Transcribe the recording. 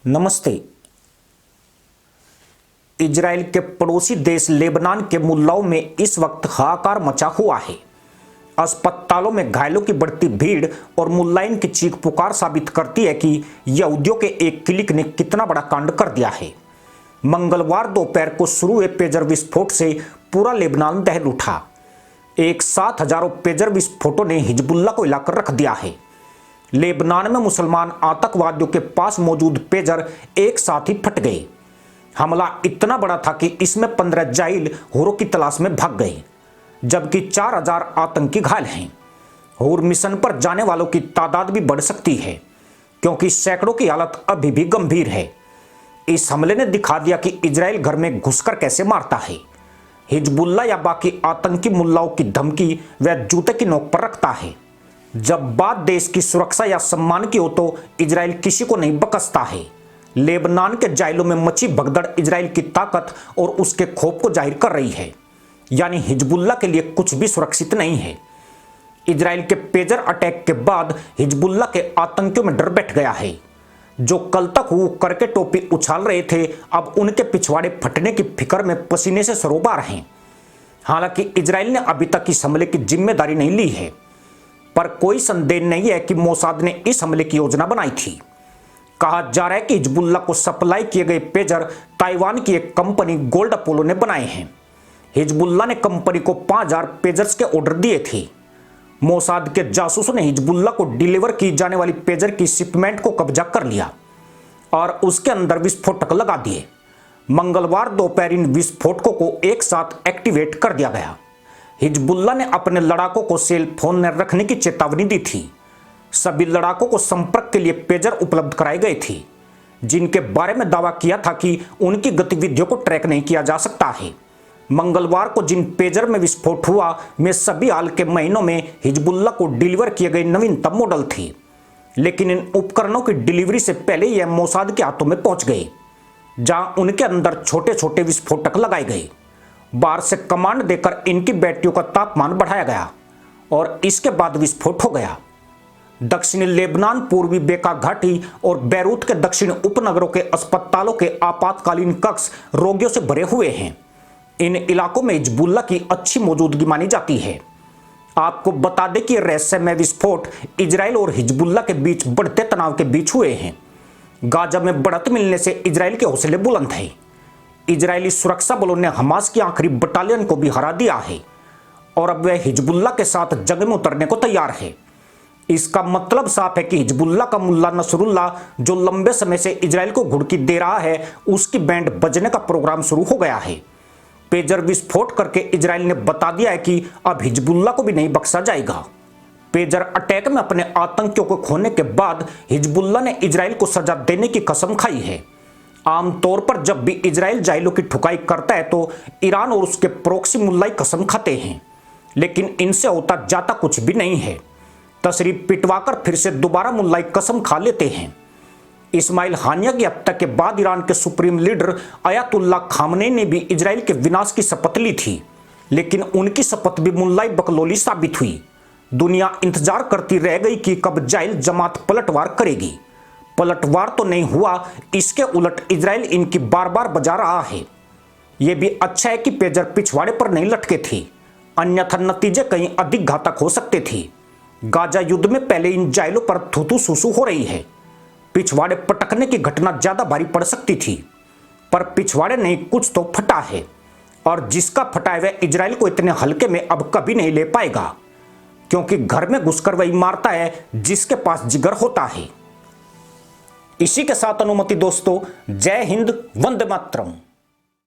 नमस्ते। इजराइल के पड़ोसी देश लेबनान के मुल्लाओं में इस वक्त हाहाकार मचा हुआ है। अस्पतालों में घायलों की बढ़ती भीड़ और मुल्लाइन की चीख पुकार साबित करती है कि यहूदियों के एक क्लिक ने कितना बड़ा कांड कर दिया है। मंगलवार दोपहर को शुरू हुए पेजर विस्फोट से पूरा लेबनान दहल उठा। एक साथ हजारों पेजर विस्फोटों ने हिजबुल्ला को हिलाकर रख दिया है। लेबनान में मुसलमान आतंकवादियों के पास मौजूद पेजर एक साथ ही फट गए। हमला इतना बड़ा था कि इसमें 15 जाहिल हुरों की तलाश में भाग गए, जबकि 4000 आतंकी घायल हैं। हुर मिशन पर जाने वालों की तादाद भी बढ़ सकती है, क्योंकि सैकड़ों की हालत अभी भी गंभीर है। इस हमले ने दिखा दिया कि इजराइल घर में घुसकर कैसे मारता है। हिजबुल्ला या बाकी आतंकी मुल्लाओं की धमकी वह जूते की नोक पर रखता है। जब बात देश की सुरक्षा या सम्मान की हो तो इजराइल किसी को नहीं बकसता है। लेबनान के जाइलों में मची भगदड़ इजराइल की ताकत और उसके खौफ को जाहिर कर रही है। यानी हिजबुल्ला के लिए कुछ भी सुरक्षित नहीं है। इजराइल के पेजर अटैक के बाद हिजबुल्ला के आतंकियों में डर बैठ गया है। जो कल तक वो करके टोपी उछाल रहे थे, अब उनके पिछवाड़े फटने की फिक्र में पसीने से सरोबार हैं। हालांकि इजराइल ने अभी तक इस हमले की जिम्मेदारी नहीं ली है, पर कोई संदेह नहीं है कि मोसाद ने इस हमले की योजना बनाई थी। कहा जा रहा है कि हिजबुल्ला को सप्लाई किए गए पेजर ताइवान की एक कंपनी गोल्ड अपोलो ने बनाए हैं। हिजबुल्ला ने कंपनी को 5000 पेजर्स के ऑर्डर दिए थे। मोसाद के जासूसों ने हिजबुल्ला को डिलीवर की जाने वाली पेजर की शिपमेंट को कब्जा कर लिया और उसके अंदर विस्फोटक लगा दिए। मंगलवार दोपहर इन विस्फोटकों को एक साथ एक्टिवेट कर दिया गया। हिजबुल्ला ने अपने लड़ाकों को सेल फोन में रखने की चेतावनी दी थी। सभी लड़ाकों को संपर्क के लिए पेजर उपलब्ध कराए गए थे, जिनके बारे में दावा किया था कि उनकी गतिविधियों को ट्रैक नहीं किया जा सकता है। मंगलवार को जिन पेजर में विस्फोट हुआ में सभी हाल के महीनों में हिजबुल्ला को डिलीवर किए गए नवीनतम मॉडल थे, लेकिन इन उपकरणों की डिलीवरी से पहले यह मोसाद के हाथों में पहुंच गए, जहां उनके अंदर छोटे छोटे विस्फोटक लगाए गए। बाहर से कमांड देकर इनकी बैटरियों का तापमान बढ़ाया गया और इसके बाद विस्फोट हो गया। दक्षिणी लेबनान, पूर्वी बेका घाटी और बैरूत के दक्षिण उपनगरों के अस्पतालों के आपातकालीन कक्ष रोगियों से भरे हुए हैं। इन इलाकों में हिजबुल्ला की अच्छी मौजूदगी मानी जाती है। आपको बता दें कि रहस्यमय विस्फोट इजराइल और हिजबुल्ला के बीच बढ़ते तनाव के बीच हुए हैं। गाजा में बढ़त मिलने से इजराइल के हौसले बुलंद हैं। इजरायली सुरक्षा बलों ने हमास की आखिरी बटालियन को भी हरा दिया है और अब वह हिजबुल्ला के साथ जंग में उतरने को तैयार है। इसका मतलब साफ है कि हिजबुल्ला का मुल्ला नसरुल्ला, जो लंबे समय से इजराइल को घुड़की दे रहा है, उसकी बैंड बजने का प्रोग्राम शुरू हो गया है। पेजर विस्फोट करके इजराइल ने बता दिया है कि अब हिजबुल्ला को भी नहीं बख्शा जाएगा। पेजर अटैक में अपने आतंकियों को खोने के बाद हिजबुल्ला ने इजराइल को सजा देने की कसम खाई है। आमतौर पर जब भी इजराइल जाहिलों की ठुकाई करता है तो ईरान और उसके प्रोक्सी मुल्लाई कसम खाते हैं, लेकिन इनसे होता जाता कुछ भी नहीं है। तशरीफ पिटवाकर फिर से दोबारा मुल्लाई कसम खा लेते हैं। इस्माइल हानिया की हत्या के बाद ईरान के सुप्रीम लीडर अयातुल्ला खामनेई ने भी इजराइल के विनाश की शपथ ली थी, लेकिन उनकी शपथ भी मुल्लाई बकलौली साबित हुई। दुनिया इंतजार करती रह गई कि कब जाहिल जमात पलटवार करेगी। पलटवार तो नहीं हुआ, इसके उलट इजराइल इनकी बार बार बजा रहा है। यह भी अच्छा है कि पेजर पिछवाड़े पर नहीं लटके थे, अन्यथा नतीजे कहीं अधिक घातक हो सकते थे। गाजा युद्ध में पहले इन जाइलों पर थूथू सुसु हो रही है। पिछवाड़े पटकने की घटना ज्यादा भारी पड़ सकती थी, पर पिछवाड़े नहीं, कुछ तो फटा है, और जिसका फटा है वह इजराइल को इतने हल्के में अब कभी नहीं ले पाएगा, क्योंकि घर में घुसकर वही मारता है जिसके पास जिगर होता है। इसी के साथ अनुमति दोस्तों, जय हिंद, वंदे मातरम।